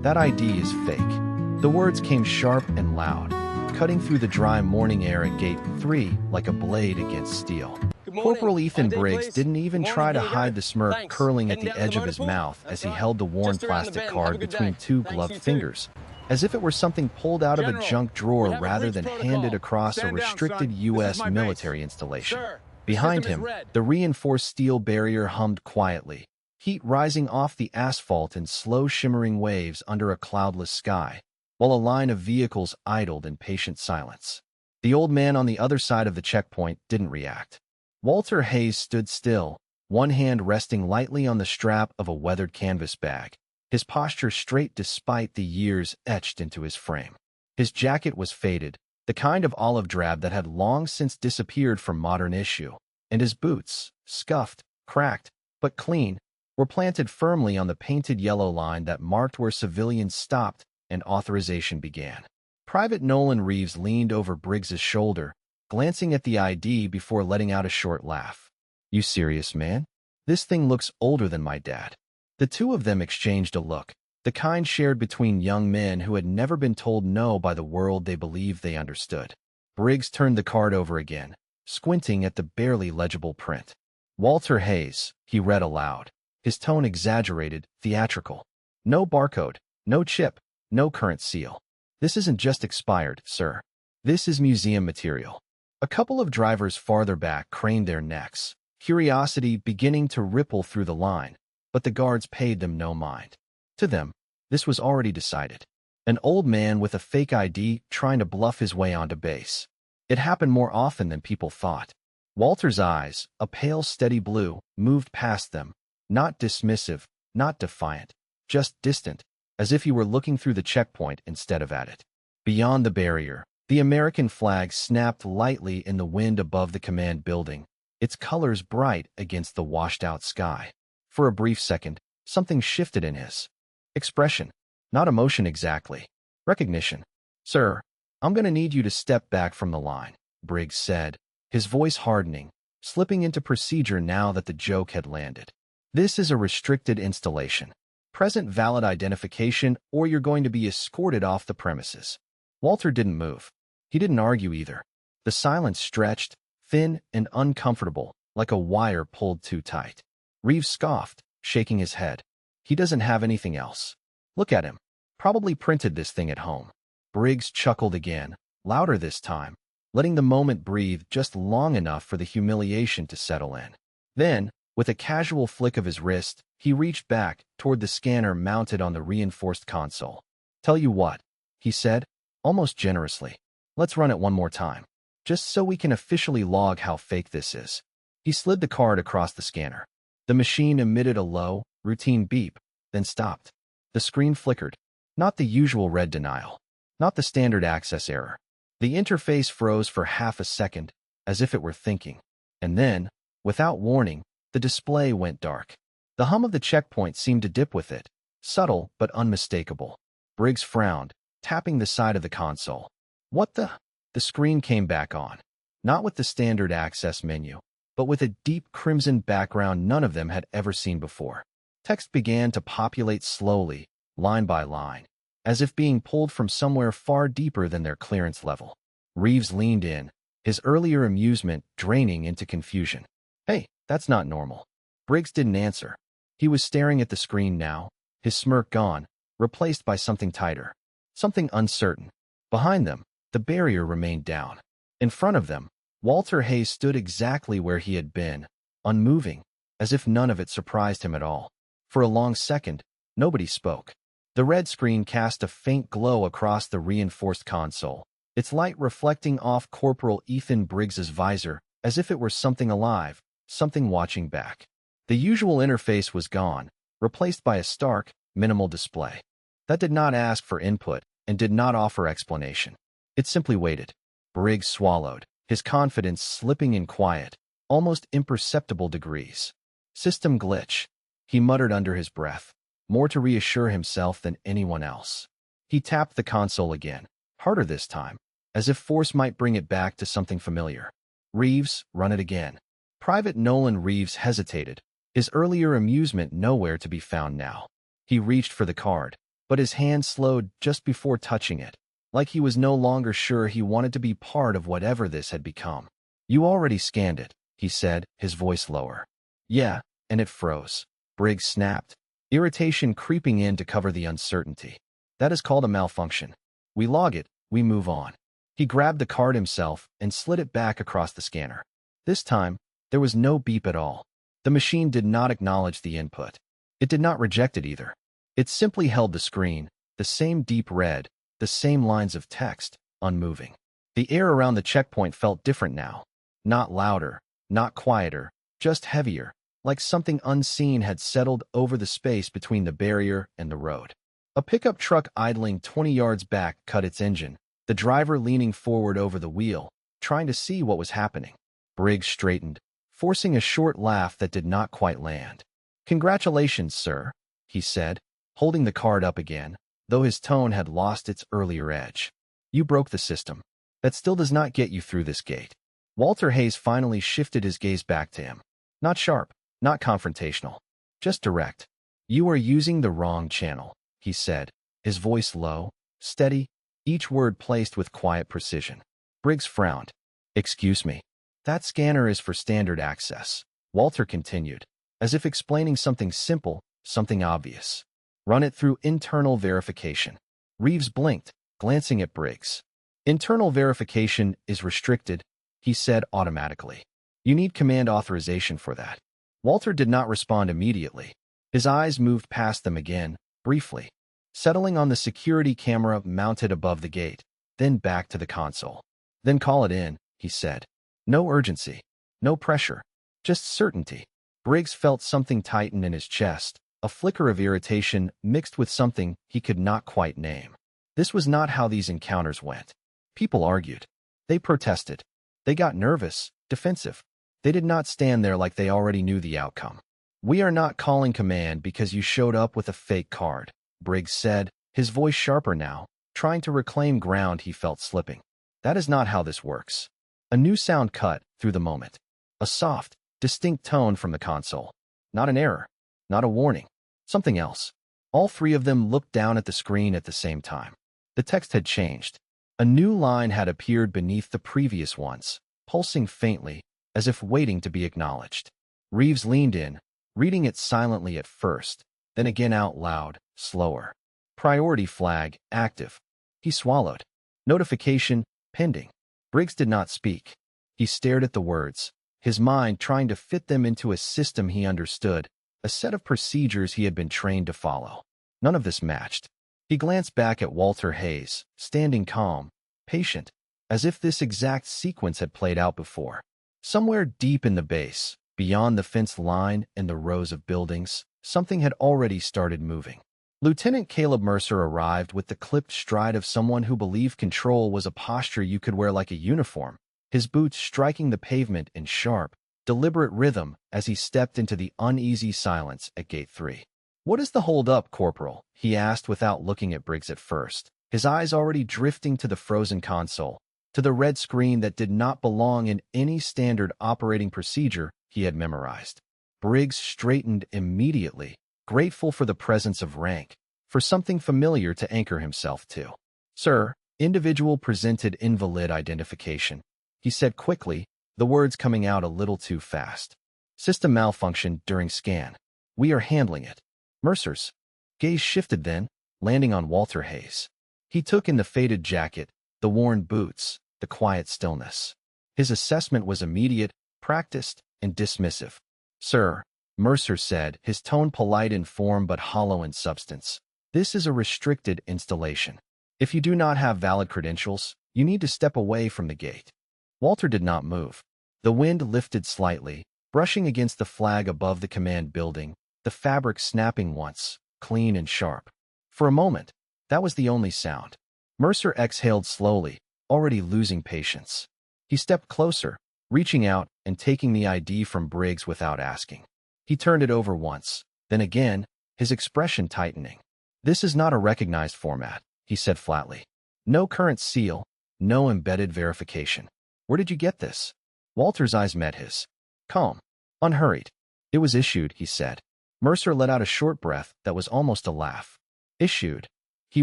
That ID is fake." The words came sharp and loud, cutting through the dry morning air at Gate 3 like a blade against steel. Corporal Ethan Briggs didn't even try to hide the smirk curling at the edge of his mouth as he held the worn plastic card between two gloved fingers, as if it were something pulled out of a junk drawer rather than handed across a restricted U.S. military installation. Behind him, the reinforced steel barrier hummed quietly, heat rising off the asphalt in slow shimmering waves under a cloudless sky, while a line of vehicles idled in patient silence. The old man on the other side of the checkpoint didn't react. Walter Hayes stood still, one hand resting lightly on the strap of a weathered canvas bag, his posture straight despite the years etched into his frame. His jacket was faded, the kind of olive drab that had long since disappeared from modern issue, and his boots, scuffed, cracked, but clean, were planted firmly on the painted yellow line that marked where civilians stopped and authorization began. Private Nolan Reeves leaned over Briggs's shoulder, glancing at the ID before letting out a short laugh. "You serious, man? This thing looks older than my dad." The two of them exchanged a look, the kind shared between young men who had never been told no by the world they believed they understood. Briggs turned the card over again, squinting at the barely legible print. "Walter Hayes," he read aloud, his tone exaggerated, theatrical. "No barcode, no chip, no current seal. This isn't just expired, sir. This is museum material." A couple of drivers farther back craned their necks, curiosity beginning to ripple through the line, but the guards paid them no mind. To them, this was already decided. An old man with a fake ID trying to bluff his way onto base. It happened more often than people thought. Walter's eyes, a pale steady blue, moved past them, not dismissive, not defiant, just distant, as if he were looking through the checkpoint instead of at it. Beyond the barrier, the American flag snapped lightly in the wind above the command building, its colors bright against the washed-out sky. For a brief second, something shifted in his expression. Not emotion exactly. Recognition. "Sir, I'm going to need you to step back from the line," Briggs said, his voice hardening, slipping into procedure now that the joke had landed. "This is a restricted installation. Present valid identification or you're going to be escorted off the premises." Walter didn't move. He didn't argue either. The silence stretched, thin and uncomfortable, like a wire pulled too tight. Reeves scoffed, shaking his head. "He doesn't have anything else. Look at him. Probably printed this thing at home." Briggs chuckled again, louder this time, letting the moment breathe just long enough for the humiliation to settle in. Then, with a casual flick of his wrist, he reached back toward the scanner mounted on the reinforced console. "Tell you what," he said, almost generously. "Let's run it one more time, just so we can officially log how fake this is." He slid the card across the scanner. The machine emitted a low, routine beep, then stopped. The screen flickered. Not the usual red denial. Not the standard access error. The interface froze for half a second, as if it were thinking. And then, without warning, the display went dark. The hum of the checkpoint seemed to dip with it, subtle but unmistakable. Briggs frowned, tapping the side of the console. "What the?" The screen came back on. Not with the standard access menu, but with a deep crimson background none of them had ever seen before. Text began to populate slowly, line by line, as if being pulled from somewhere far deeper than their clearance level. Reeves leaned in, his earlier amusement draining into confusion. "Hey, that's not normal." Briggs didn't answer. He was staring at the screen now, his smirk gone, replaced by something tighter, something uncertain. Behind them, the barrier remained down. In front of them, Walter Hayes stood exactly where he had been, unmoving, as if none of it surprised him at all. For a long second, nobody spoke. The red screen cast a faint glow across the reinforced console, its light reflecting off Corporal Ethan Briggs's visor as if it were something alive, something watching back. The usual interface was gone, replaced by a stark, minimal display. That did not ask for input and did not offer explanation. It simply waited. Briggs swallowed, his confidence slipping in quiet, almost imperceptible degrees. "System glitch," he muttered under his breath, more to reassure himself than anyone else. He tapped the console again, harder this time, as if force might bring it back to something familiar. "Reeves, run it again." Private Nolan Reeves hesitated, his earlier amusement nowhere to be found now. He reached for the card, but his hand slowed just before touching it, like he was no longer sure he wanted to be part of whatever this had become. "You already scanned it," he said, his voice lower. "Yeah, and it froze." Briggs snapped, irritation creeping in to cover the uncertainty. "That is called a malfunction. We log it, we move on." He grabbed the card himself and slid it back across the scanner. This time, there was no beep at all. The machine did not acknowledge the input. It did not reject it either. It simply held the screen, the same deep red, the same lines of text, unmoving. The air around the checkpoint felt different now. Not louder, not quieter, just heavier, like something unseen had settled over the space between the barrier and the road. A pickup truck idling 20 yards back cut its engine, the driver leaning forward over the wheel, trying to see what was happening. Briggs straightened, forcing a short laugh that did not quite land. "Congratulations, sir," he said, holding the card up again, though his tone had lost its earlier edge. "You broke the system. That still does not get you through this gate." Walter Hayes finally shifted his gaze back to him. Not sharp, not confrontational, just direct. "You are using the wrong channel," he said, his voice low, steady, each word placed with quiet precision. Briggs frowned. "Excuse me. That scanner is for standard access," Walter continued, as if explaining something simple, something obvious. "Run it through internal verification." Reeves blinked, glancing at Briggs. "Internal verification is restricted," he said automatically. "You need command authorization for that." Walter did not respond immediately. His eyes moved past them again, briefly, settling on the security camera mounted above the gate, then back to the console. "Then call it in," he said. "No urgency, no pressure, just certainty." Briggs felt something tighten in his chest, a flicker of irritation mixed with something he could not quite name. This was not how these encounters went. People argued. They protested. They got nervous, defensive. They did not stand there like they already knew the outcome. "We are not calling command because you showed up with a fake card," Briggs said, his voice sharper now, trying to reclaim ground he felt slipping. "That is not how this works." A new sound cut through the moment. A soft, distinct tone from the console. Not an error. Not a warning. Something else. All three of them looked down at the screen at the same time. The text had changed. A new line had appeared beneath the previous ones, pulsing faintly, as if waiting to be acknowledged. Reeves leaned in, reading it silently at first, then again out loud, slower. "Priority flag, active." He swallowed. "Notification, pending." Briggs did not speak. He stared at the words, his mind trying to fit them into a system he understood, a set of procedures he had been trained to follow. None of this matched. He glanced back at Walter Hayes, standing calm, patient, as if this exact sequence had played out before. Somewhere deep in the base, beyond the fence line and the rows of buildings, something had already started moving. Lieutenant Caleb Mercer arrived with the clipped stride of someone who believed control was a posture you could wear like a uniform, his boots striking the pavement in sharp, deliberate rhythm as he stepped into the uneasy silence at Gate 3. "What is the hold-up, Corporal?" he asked without looking at Briggs at first, his eyes already drifting to the frozen console, to the red screen that did not belong in any standard operating procedure he had memorized. Briggs straightened immediately, grateful for the presence of rank, for something familiar to anchor himself to. "Sir, individual presented invalid identification," he said quickly, the words coming out a little too fast. "System malfunction during scan. We are handling it." Mercer's gaze shifted then, landing on Walter Hayes. He took in the faded jacket, the worn boots, the quiet stillness. His assessment was immediate, practiced, and dismissive. "Sir," Mercer said, his tone polite in form but hollow in substance, "this is a restricted installation. If you do not have valid credentials, you need to step away from the gate." Walter did not move. The wind lifted slightly, brushing against the flag above the command building, the fabric snapping once, clean and sharp. For a moment, that was the only sound. Mercer exhaled slowly, already losing patience. He stepped closer, reaching out and taking the ID from Briggs without asking. He turned it over once, then again, his expression tightening. "This is not a recognized format," he said flatly. "No current seal, no embedded verification. Where did you get this?" Walter's eyes met his. Calm, unhurried. "It was issued," he said. Mercer let out a short breath that was almost a laugh. "Issued," he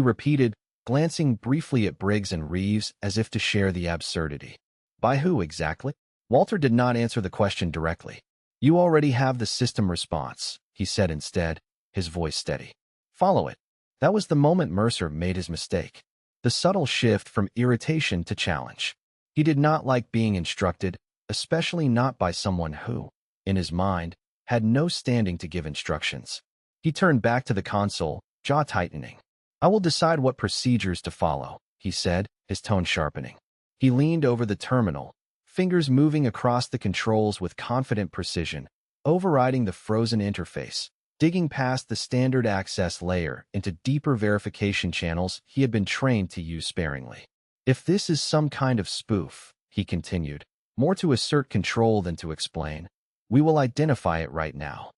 repeated, glancing briefly at Briggs and Reeves as if to share the absurdity. By who exactly? Walter did not answer the question directly. You already have the system response, he said instead, his voice steady. Follow it. That was the moment Mercer made his mistake. The subtle shift from irritation to challenge. He did not like being instructed, especially not by someone who, in his mind, had no standing to give instructions. He turned back to the console, jaw tightening. I will decide what procedures to follow, he said, his tone sharpening. He leaned over the terminal, fingers moving across the controls with confident precision, overriding the frozen interface, digging past the standard access layer into deeper verification channels he had been trained to use sparingly. If this is some kind of spoof, he continued, more to assert control than to explain, we will identify it right now.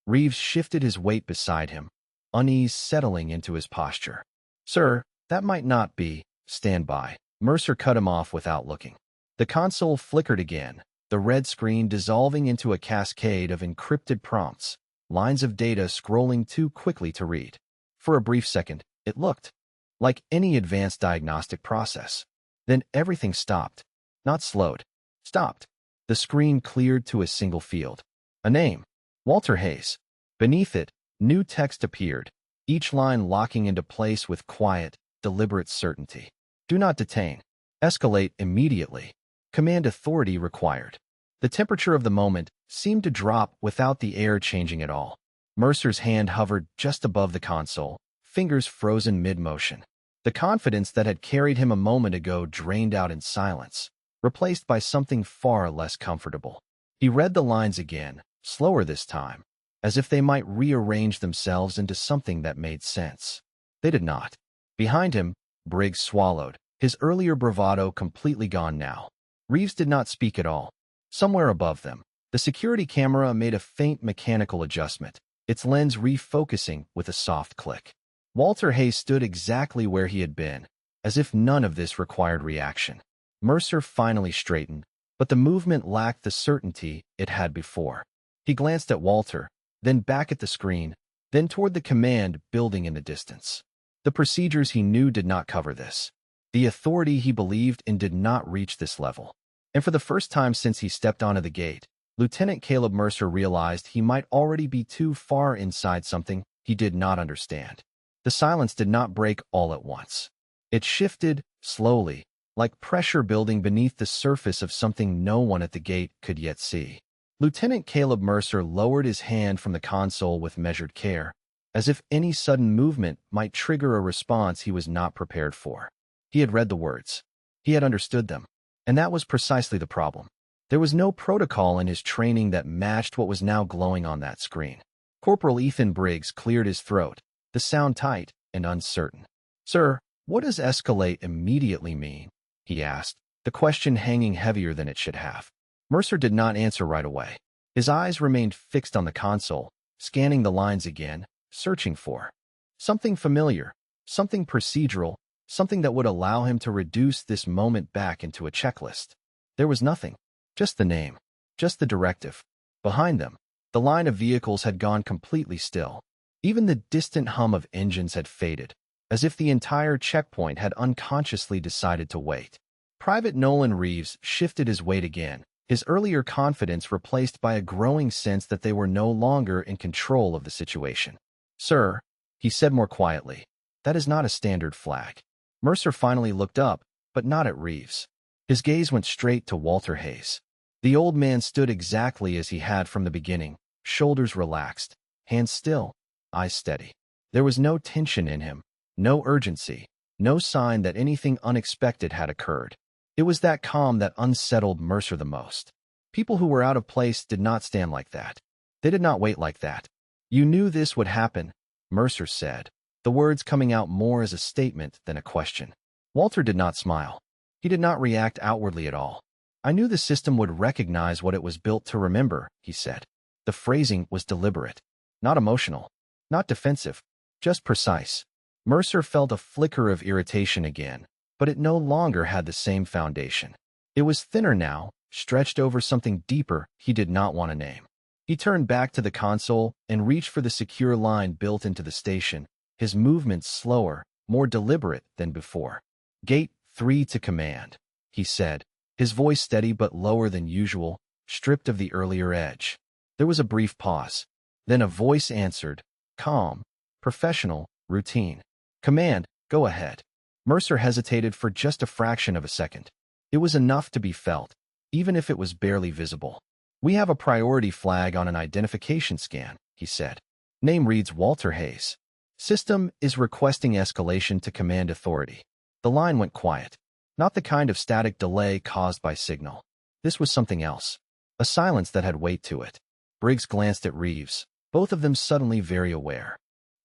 Reeves shifted his weight beside him, unease settling into his posture. Sir, that might not be. Stand by. Mercer cut him off without looking. The console flickered again, the red screen dissolving into a cascade of encrypted prompts, lines of data scrolling too quickly to read. For a brief second, it looked like any advanced diagnostic process. Then everything stopped. Not slowed. Stopped. The screen cleared to a single field. A name. Walter Hayes. Beneath it, new text appeared, each line locking into place with quiet, deliberate certainty. Do not detain. Escalate immediately. Command authority required. The temperature of the moment seemed to drop without the air changing at all. Mercer's hand hovered just above the console, fingers frozen mid-motion. The confidence that had carried him a moment ago drained out in silence, replaced by something far less comfortable. He read the lines again, slower this time, as if they might rearrange themselves into something that made sense. They did not. Behind him, Briggs swallowed, his earlier bravado completely gone now. Reeves did not speak at all. Somewhere above them, the security camera made a faint mechanical adjustment, its lens refocusing with a soft click. Walter Hayes stood exactly where he had been, as if none of this required reaction. Mercer finally straightened, but the movement lacked the certainty it had before. He glanced at Walter, then back at the screen, then toward the command building in the distance. The procedures he knew did not cover this. The authority he believed in did not reach this level. And for the first time since he stepped onto the gate, Lieutenant Caleb Mercer realized he might already be too far inside something he did not understand. The silence did not break all at once. It shifted, slowly, like pressure building beneath the surface of something no one at the gate could yet see. Lieutenant Caleb Mercer lowered his hand from the console with measured care, as if any sudden movement might trigger a response he was not prepared for. He had read the words. He had understood them. And that was precisely the problem. There was no protocol in his training that matched what was now glowing on that screen. Corporal Ethan Briggs cleared his throat, the sound tight and uncertain. Sir, what does escalate immediately mean? He asked, the question hanging heavier than it should have. Mercer did not answer right away. His eyes remained fixed on the console, scanning the lines again, searching for something familiar, something procedural, something that would allow him to reduce this moment back into a checklist. There was nothing. Just the name. Just the directive. Behind them, the line of vehicles had gone completely still. Even the distant hum of engines had faded, as if the entire checkpoint had unconsciously decided to wait. Private Nolan Reeves shifted his weight again, his earlier confidence replaced by a growing sense that they were no longer in control of the situation. Sir, he said more quietly, that is not a standard flag. Mercer finally looked up, but not at Reeves. His gaze went straight to Walter Hayes. The old man stood exactly as he had from the beginning, shoulders relaxed, hands still, eyes steady. There was no tension in him, no urgency, no sign that anything unexpected had occurred. It was that calm that unsettled Mercer the most. People who were out of place did not stand like that. They did not wait like that. You knew this would happen, Mercer said, the words coming out more as a statement than a question. Walter did not smile. He did not react outwardly at all. I knew the system would recognize what it was built to remember, he said. The phrasing was deliberate, not emotional, not defensive, just precise. Mercer felt a flicker of irritation again, but it no longer had the same foundation. It was thinner now, stretched over something deeper he did not want to name. He turned back to the console and reached for the secure line built into the station, his movements slower, more deliberate than before. "Gate 3 to command," he said, his voice steady but lower than usual, stripped of the earlier edge. There was a brief pause. Then a voice answered, calm, professional, routine. "Command, go ahead." Mercer hesitated for just a fraction of a second. It was enough to be felt, even if it was barely visible. "We have a priority flag on an identification scan," he said. "Name reads Walter Hayes. System is requesting escalation to command authority." The line went quiet. Not the kind of static delay caused by signal. This was something else. A silence that had weight to it. Briggs glanced at Reeves, both of them suddenly very aware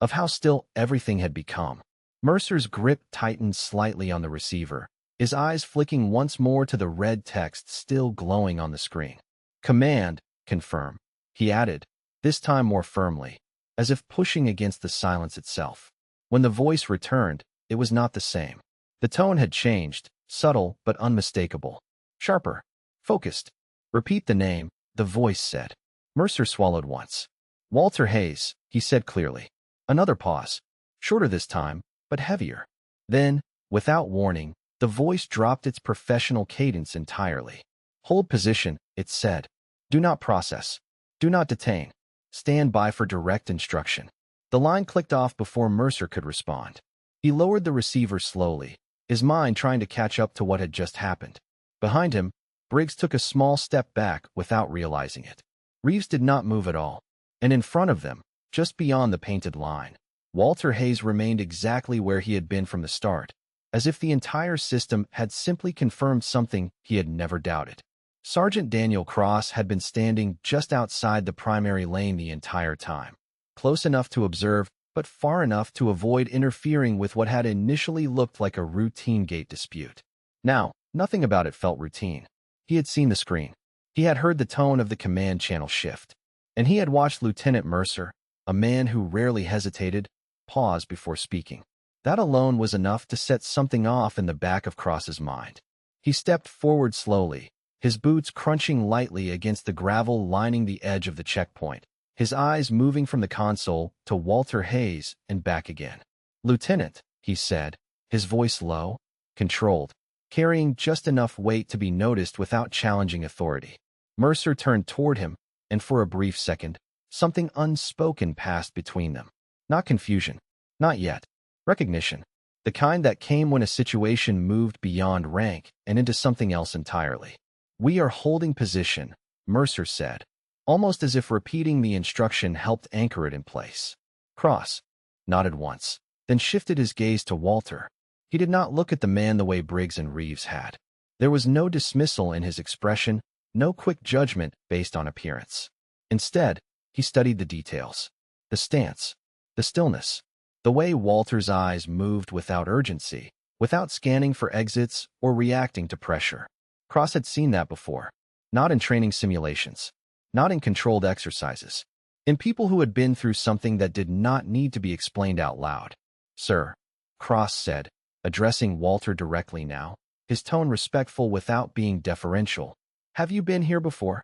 of how still everything had become. Mercer's grip tightened slightly on the receiver, his eyes flicking once more to the red text still glowing on the screen. "Command, confirm," he added, this time more firmly, as if pushing against the silence itself. When the voice returned, it was not the same. The tone had changed, subtle but unmistakable. Sharper. Focused. "Repeat the name," the voice said. Mercer swallowed once. "Walter Hayes," he said clearly. Another pause. Shorter this time, but heavier. Then, without warning, the voice dropped its professional cadence entirely. "Hold position," it said. "Do not process. Do not detain. Stand by for direct instruction." The line clicked off before Mercer could respond. He lowered the receiver slowly, his mind trying to catch up to what had just happened. Behind him, Briggs took a small step back without realizing it. Reeves did not move at all, and in front of them, just beyond the painted line, Walter Hayes remained exactly where he had been from the start, as if the entire system had simply confirmed something he had never doubted. Sergeant Daniel Cross had been standing just outside the primary lane the entire time, close enough to observe, but far enough to avoid interfering with what had initially looked like a routine gate dispute. Now, nothing about it felt routine. He had seen the screen. He had heard the tone of the command channel shift. And he had watched Lieutenant Mercer, a man who rarely hesitated, pause before speaking. That alone was enough to set something off in the back of Cross's mind. He stepped forward slowly, his boots crunching lightly against the gravel lining the edge of the checkpoint, his eyes moving from the console to Walter Hayes and back again. "Lieutenant," he said, his voice low, controlled, carrying just enough weight to be noticed without challenging authority. Mercer turned toward him, and for a brief second, something unspoken passed between them. Not confusion. Not yet. Recognition. The kind that came when a situation moved beyond rank and into something else entirely. "We are holding position," Mercer said, almost as if repeating the instruction helped anchor it in place. Cross nodded once, then shifted his gaze to Walter. He did not look at the man the way Briggs and Reeves had. There was no dismissal in his expression, no quick judgment based on appearance. Instead, he studied the details. The stance, the stillness, the way Walter's eyes moved without urgency, without scanning for exits or reacting to pressure. Cross had seen that before. Not in training simulations. Not in controlled exercises. In people who had been through something that did not need to be explained out loud. "Sir," Cross said, addressing Walter directly now, his tone respectful without being deferential. "Have you been here before?"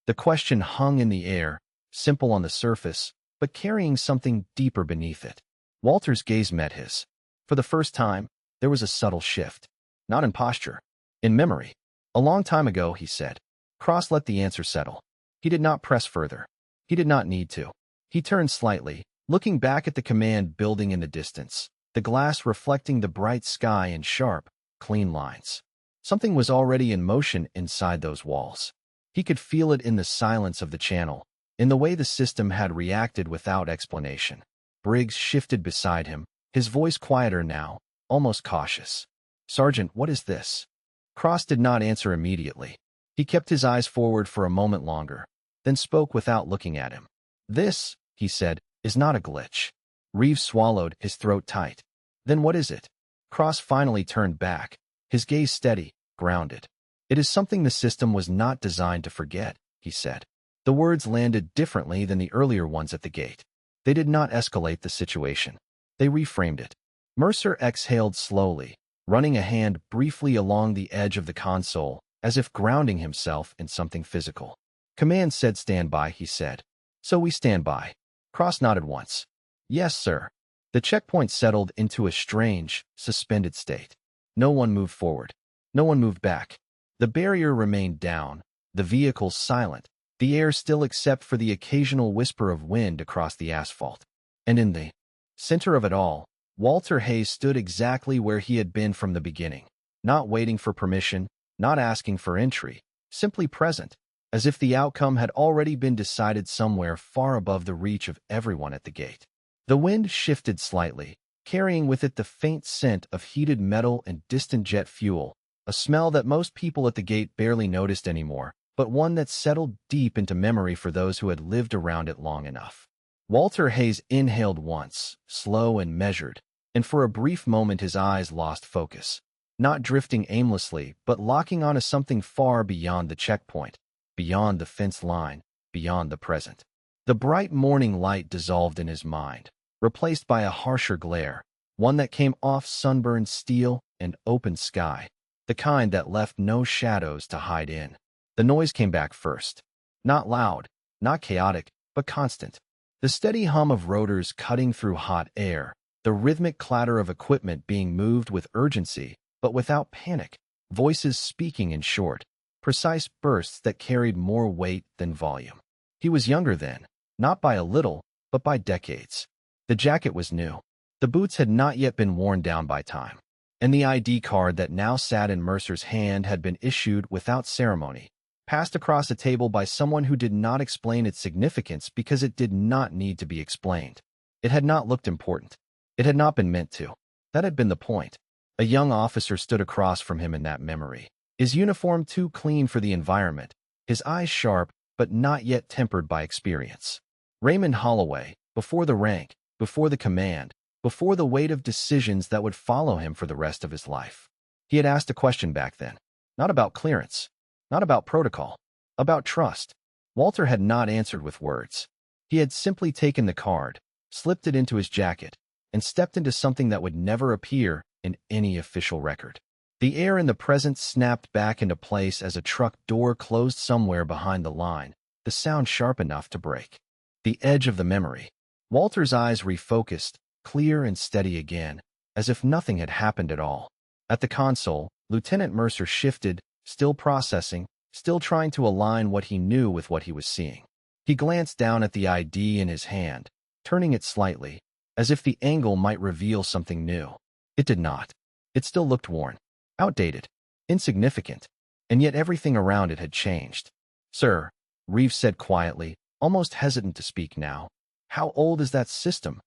The question hung in the air, simple on the surface, but carrying something deeper beneath it. Walter's gaze met his. For the first time, there was a subtle shift. Not in posture. In memory. "A long time ago," he said. Cross let the answer settle. He did not press further. He did not need to. He turned slightly, looking back at the command building in the distance, the glass reflecting the bright sky in sharp, clean lines. Something was already in motion inside those walls. He could feel it in the silence of the channel, in the way the system had reacted without explanation. Briggs shifted beside him, his voice quieter now, almost cautious. "Sergeant, what is this?" Cross did not answer immediately. He kept his eyes forward for a moment longer, then spoke without looking at him. "This," he said, "is not a glitch." Reeves swallowed, his throat tight. "Then what is it?" Cross finally turned back, his gaze steady, grounded. "It is something the system was not designed to forget," he said. The words landed differently than the earlier ones at the gate. They did not escalate the situation. They reframed it. Mercer exhaled slowly, running a hand briefly along the edge of the console, as if grounding himself in something physical. "Command said stand by," he said. "So we stand by." Cross nodded once. "Yes, sir." The checkpoint settled into a strange, suspended state. No one moved forward. No one moved back. The barrier remained down, the vehicles silent, the air still except for the occasional whisper of wind across the asphalt. And in the center of it all, Walter Hayes stood exactly where he had been from the beginning, not waiting for permission, not asking for entry, simply present, as if the outcome had already been decided somewhere far above the reach of everyone at the gate. The wind shifted slightly, carrying with it the faint scent of heated metal and distant jet fuel, a smell that most people at the gate barely noticed anymore, but one that settled deep into memory for those who had lived around it long enough. Walter Hayes inhaled once, slow and measured, and for a brief moment his eyes lost focus, not drifting aimlessly, but locking onto something far beyond the checkpoint, beyond the fence line, beyond the present. The bright morning light dissolved in his mind, replaced by a harsher glare, one that came off sunburned steel and open sky, the kind that left no shadows to hide in. The noise came back first. Not loud, not chaotic, but constant. The steady hum of rotors cutting through hot air, the rhythmic clatter of equipment being moved with urgency, but without panic, voices speaking in short, precise bursts that carried more weight than volume. He was younger then, not by a little, but by decades. The jacket was new. The boots had not yet been worn down by time. And the ID card that now sat in Mercer's hand had been issued without ceremony, passed across a table by someone who did not explain its significance because it did not need to be explained. It had not looked important. It had not been meant to. That had been the point. A young officer stood across from him in that memory, his uniform too clean for the environment, his eyes sharp but not yet tempered by experience. Raymond Holloway, before the rank, before the command, before the weight of decisions that would follow him for the rest of his life. He had asked a question back then, not about clearance, not about protocol, about trust. Walter had not answered with words. He had simply taken the card, slipped it into his jacket, and stepped into something that would never appear in any official record. The air in the present snapped back into place as a truck door closed somewhere behind the line, the sound sharp enough to break. The edge of the memory. Walter's eyes refocused, clear and steady again, as if nothing had happened at all. At the console, Lieutenant Mercer shifted, still processing, still trying to align what he knew with what he was seeing. He glanced down at the ID in his hand, turning it slightly, as if the angle might reveal something new. It did not. It still looked worn, outdated, insignificant, and yet everything around it had changed. "Sir," Reeves said quietly, almost hesitant to speak now, "how old is that system?"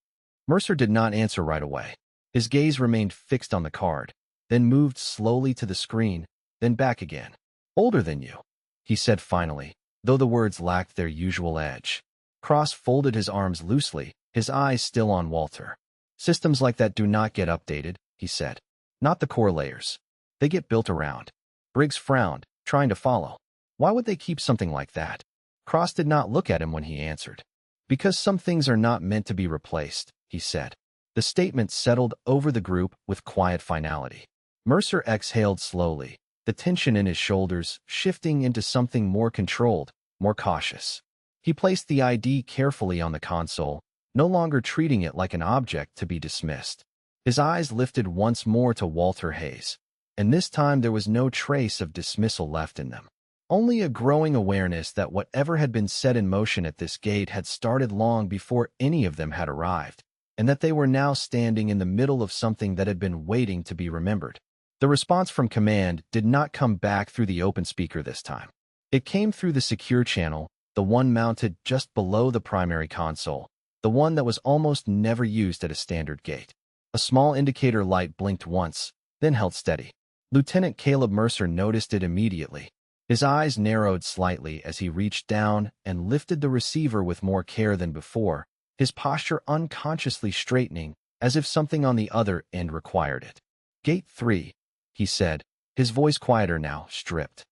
Mercer did not answer right away. His gaze remained fixed on the card, then moved slowly to the screen, then back again. "Older than you," he said finally, though the words lacked their usual edge. Cross folded his arms loosely, his eyes still on Walter. "Systems like that do not get updated," he said. "Not the core layers. They get built around." Briggs frowned, trying to follow. Why would they keep something like that? Cross did not look at him when he answered. "Because some things are not meant to be replaced," he said. The statement settled over the group with quiet finality. Mercer exhaled slowly, the tension in his shoulders shifting into something more controlled, more cautious. He placed the ID carefully on the console, no longer treating it like an object to be dismissed. His eyes lifted once more to Walter Hayes, and this time there was no trace of dismissal left in them. Only a growing awareness that whatever had been set in motion at this gate had started long before any of them had arrived, and that they were now standing in the middle of something that had been waiting to be remembered. The response from command did not come back through the open speaker this time. It came through the secure channel, the one mounted just below the primary console, the one that was almost never used at a standard gate. A small indicator light blinked once, then held steady. Lieutenant Caleb Mercer noticed it immediately. His eyes narrowed slightly as he reached down and lifted the receiver with more care than before, his posture unconsciously straightening, as if something on the other end required it. "Gate 3, he said, his voice quieter now, stripped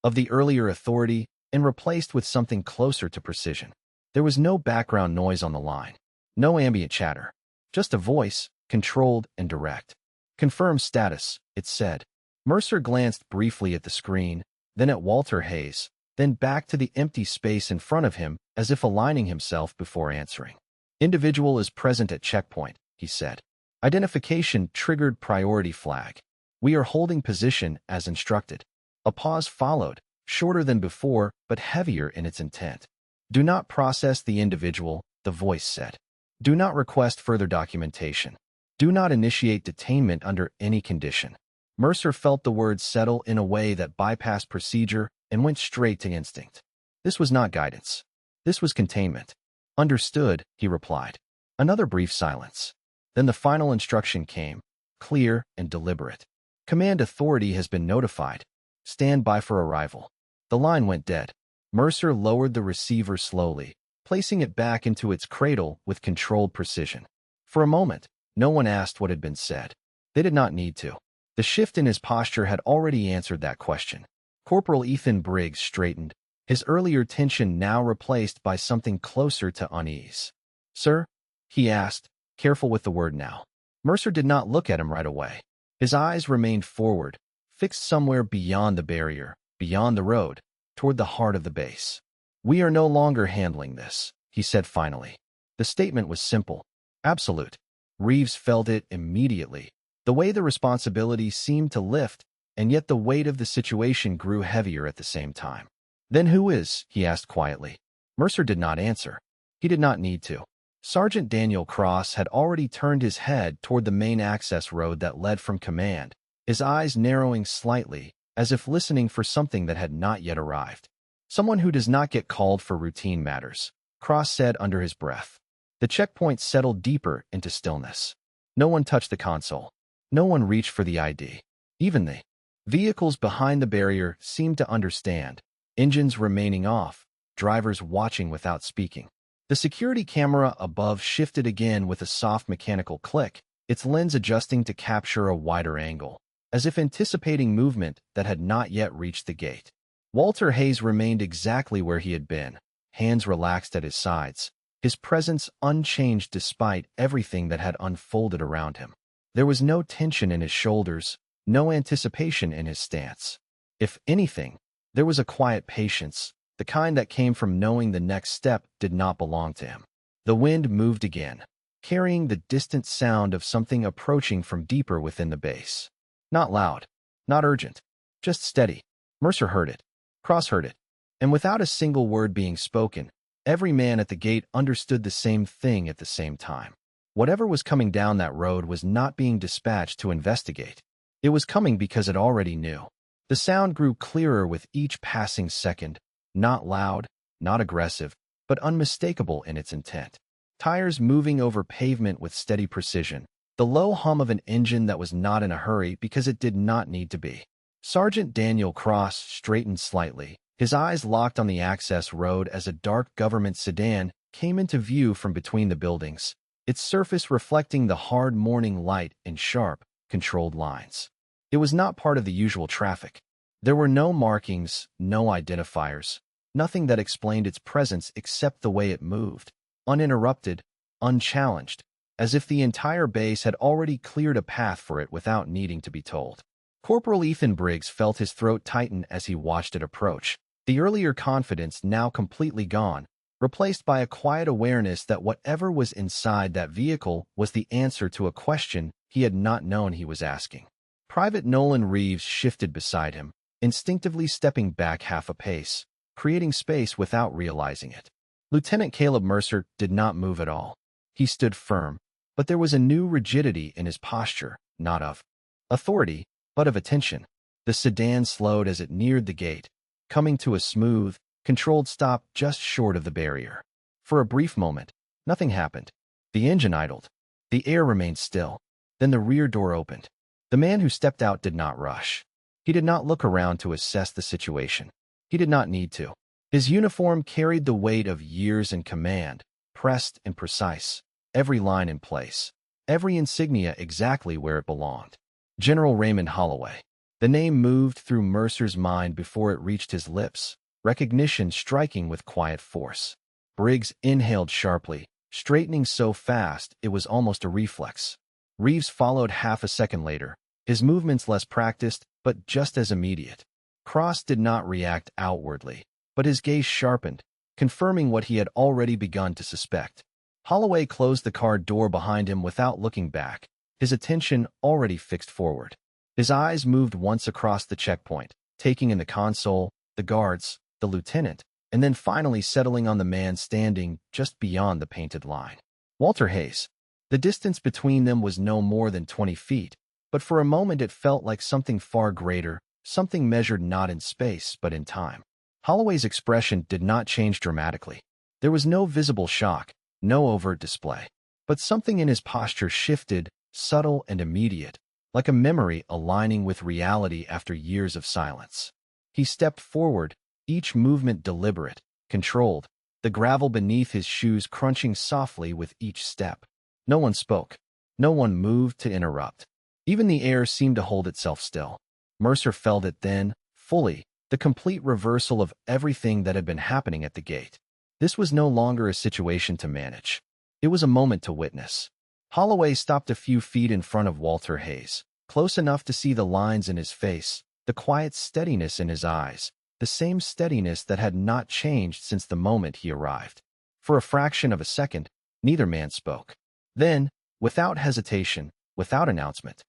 of the earlier authority and replaced with something closer to precision. There was no background noise on the line, no ambient chatter, just a voice, controlled and direct. "Confirm status," it said. Mercer glanced briefly at the screen, then at Walter Hayes, then back to the empty space in front of him as if aligning himself before answering. "Individual is present at checkpoint," he said. Identification triggered priority flag. We are holding position as instructed. A pause followed, shorter than before, but heavier in its intent. Do not process the individual, the voice said. Do not request further documentation. Do not initiate detainment under any condition. Mercer felt the words settle in a way that bypassed procedure and went straight to instinct. This was not guidance. This was containment. Understood, he replied. Another brief silence. Then the final instruction came, clear and deliberate. Command authority has been notified. Stand by for arrival. The line went dead. Mercer lowered the receiver slowly, placing it back into its cradle with controlled precision. For a moment, no one asked what had been said. They did not need to. The shift in his posture had already answered that question. Corporal Ethan Briggs straightened, his earlier tension now replaced by something closer to unease. Sir? He asked, careful with the word now. Mercer did not look at him right away. His eyes remained forward, fixed somewhere beyond the barrier, beyond the road, toward the heart of the base. We are no longer handling this, he said finally. The statement was simple, absolute. Reeves felt it immediately. The way the responsibility seemed to lift, and yet the weight of the situation grew heavier at the same time. Then who is? He asked quietly. Mercer did not answer. He did not need to. Sergeant Daniel Cross had already turned his head toward the main access road that led from command, his eyes narrowing slightly, as if listening for something that had not yet arrived. Someone who does not get called for routine matters, Cross said under his breath. The checkpoint settled deeper into stillness. No one touched the console. No one reached for the ID. Even the vehicles behind the barrier seemed to understand, engines remaining off, drivers watching without speaking. The security camera above shifted again with a soft mechanical click, its lens adjusting to capture a wider angle, as if anticipating movement that had not yet reached the gate. Walter Hayes remained exactly where he had been, hands relaxed at his sides, his presence unchanged despite everything that had unfolded around him. There was no tension in his shoulders, no anticipation in his stance. If anything, there was a quiet patience, the kind that came from knowing the next step did not belong to him. The wind moved again, carrying the distant sound of something approaching from deeper within the base. Not loud, not urgent, just steady. Mercer heard it. Cross heard it. And without a single word being spoken, every man at the gate understood the same thing at the same time. Whatever was coming down that road was not being dispatched to investigate. It was coming because it already knew. The sound grew clearer with each passing second, not loud, not aggressive, but unmistakable in its intent. Tires moving over pavement with steady precision, the low hum of an engine that was not in a hurry because it did not need to be. Sergeant Daniel Cross straightened slightly, his eyes locked on the access road as a dark government sedan came into view from between the buildings, its surface reflecting the hard morning light in sharp, controlled lines. It was not part of the usual traffic. There were no markings, no identifiers, nothing that explained its presence except the way it moved, uninterrupted, unchallenged, as if the entire base had already cleared a path for it without needing to be told. Corporal Ethan Briggs felt his throat tighten as he watched it approach, the earlier confidence now completely gone, replaced by a quiet awareness that whatever was inside that vehicle was the answer to a question he had not known he was asking. Private Nolan Reeves shifted beside him, instinctively stepping back half a pace, creating space without realizing it. Lieutenant Caleb Mercer did not move at all. He stood firm, but there was a new rigidity in his posture, not of authority, but of attention. The sedan slowed as it neared the gate, coming to a smooth, controlled stop just short of the barrier. For a brief moment, nothing happened. The engine idled. The air remained still. Then the rear door opened. The man who stepped out did not rush. He did not look around to assess the situation. He did not need to. His uniform carried the weight of years in command, pressed and precise, every line in place, every insignia exactly where it belonged. General Raymond Holloway. The name moved through Mercer's mind before it reached his lips, recognition striking with quiet force. Briggs inhaled sharply, straightening so fast it was almost a reflex. Reeves followed half a second later, his movements less practiced, but just as immediate. Cross did not react outwardly, but his gaze sharpened, confirming what he had already begun to suspect. Holloway closed the car door behind him without looking back, his attention already fixed forward. His eyes moved once across the checkpoint, taking in the console, the guards, the lieutenant, and then finally settling on the man standing just beyond the painted line. Walter Hayes. The distance between them was no more than 20 feet, but for a moment it felt like something far greater, something measured not in space but in time. Holloway's expression did not change dramatically. There was no visible shock, no overt display. But something in his posture shifted, subtle and immediate, like a memory aligning with reality after years of silence. He stepped forward, each movement deliberate, controlled, the gravel beneath his shoes crunching softly with each step. No one spoke. No one moved to interrupt. Even the air seemed to hold itself still. Mercer felt it then, fully, the complete reversal of everything that had been happening at the gate. This was no longer a situation to manage. It was a moment to witness. Holloway stopped a few feet in front of Walter Hayes, close enough to see the lines in his face, the quiet steadiness in his eyes, the same steadiness that had not changed since the moment he arrived. For a fraction of a second, neither man spoke. Then, without hesitation, without announcement,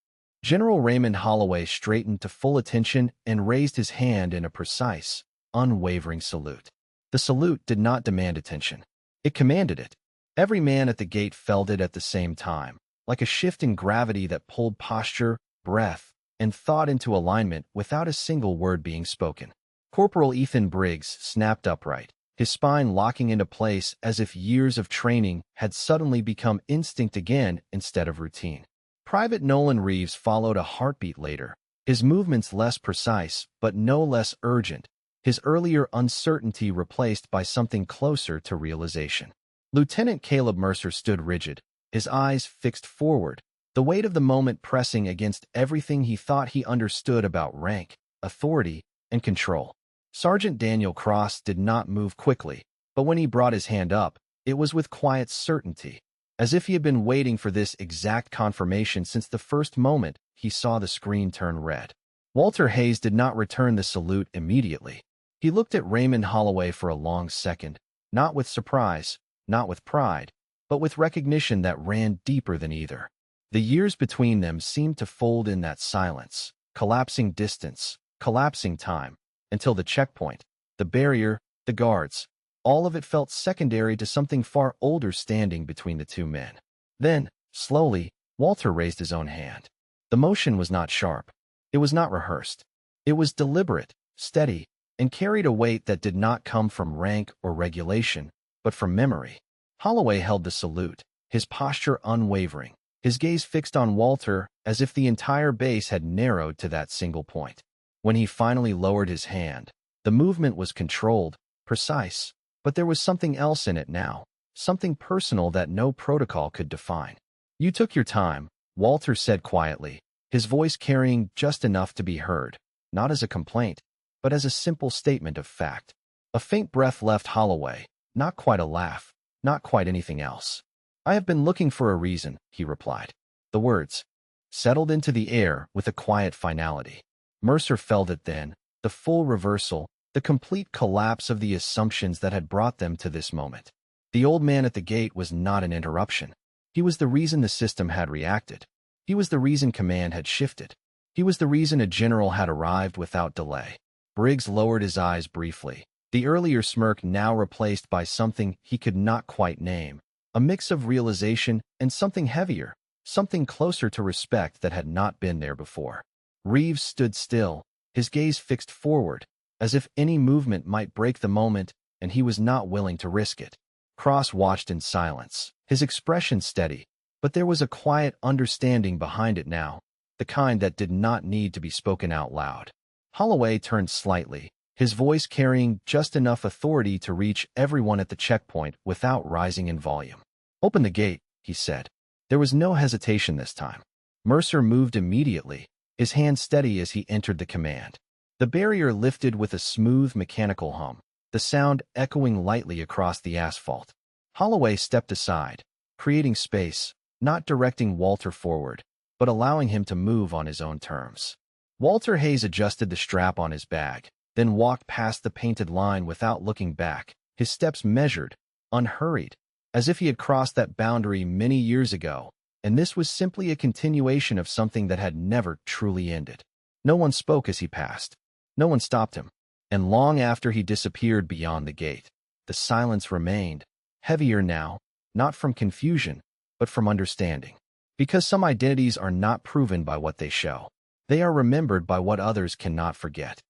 General Raymond Holloway straightened to full attention and raised his hand in a precise, unwavering salute. The salute did not demand attention. It commanded it. Every man at the gate felt it at the same time, like a shift in gravity that pulled posture, breath, and thought into alignment without a single word being spoken. Corporal Ethan Briggs snapped upright, his spine locking into place as if years of training had suddenly become instinct again instead of routine. Private Nolan Reeves followed a heartbeat later, his movements less precise but no less urgent, his earlier uncertainty replaced by something closer to realization. Lieutenant Caleb Mercer stood rigid, his eyes fixed forward, the weight of the moment pressing against everything he thought he understood about rank, authority, and control. Sergeant Daniel Cross did not move quickly, but when he brought his hand up, it was with quiet certainty, as if he had been waiting for this exact confirmation since the first moment he saw the screen turn red. Walter Hayes did not return the salute immediately. He looked at Raymond Holloway for a long second, not with surprise, not with pride, but with recognition that ran deeper than either. The years between them seemed to fold in that silence, collapsing distance, collapsing time, until the checkpoint, the barrier, the guards, all of it felt secondary to something far older standing between the two men. Then, slowly, Walter raised his own hand. The motion was not sharp. It was not rehearsed. It was deliberate, steady, and carried a weight that did not come from rank or regulation, but from memory. Holloway held the salute, his posture unwavering, his gaze fixed on Walter as if the entire base had narrowed to that single point. When he finally lowered his hand, the movement was controlled, precise, but there was something else in it now, something personal that no protocol could define. "You took your time," Walter said quietly, his voice carrying just enough to be heard, not as a complaint, but as a simple statement of fact. A faint breath left Holloway, not quite a laugh, not quite anything else. "I have been looking for a reason," he replied. The words settled into the air with a quiet finality. Mercer felt it then, the full reversal, the complete collapse of the assumptions that had brought them to this moment. The old man at the gate was not an interruption. He was the reason the system had reacted. He was the reason command had shifted. He was the reason a general had arrived without delay. Briggs lowered his eyes briefly, the earlier smirk now replaced by something he could not quite name, a mix of realization and something heavier, something closer to respect that had not been there before. Reeves stood still, his gaze fixed forward, as if any movement might break the moment, and he was not willing to risk it. Cross watched in silence, his expression steady, but there was a quiet understanding behind it now, the kind that did not need to be spoken out loud. Holloway turned slightly, his voice carrying just enough authority to reach everyone at the checkpoint without rising in volume. "Open the gate," he said. There was no hesitation this time. Mercer moved immediately, his hand steady as he entered the command. The barrier lifted with a smooth mechanical hum, the sound echoing lightly across the asphalt. Holloway stepped aside, creating space, not directing Walter forward, but allowing him to move on his own terms. Walter Hayes adjusted the strap on his bag, then walked past the painted line without looking back, his steps measured, unhurried, as if he had crossed that boundary many years ago, and this was simply a continuation of something that had never truly ended. No one spoke as he passed. No one stopped him. And long after he disappeared beyond the gate, the silence remained, heavier now, not from confusion, but from understanding. Because some identities are not proven by what they show. They are remembered by what others cannot forget.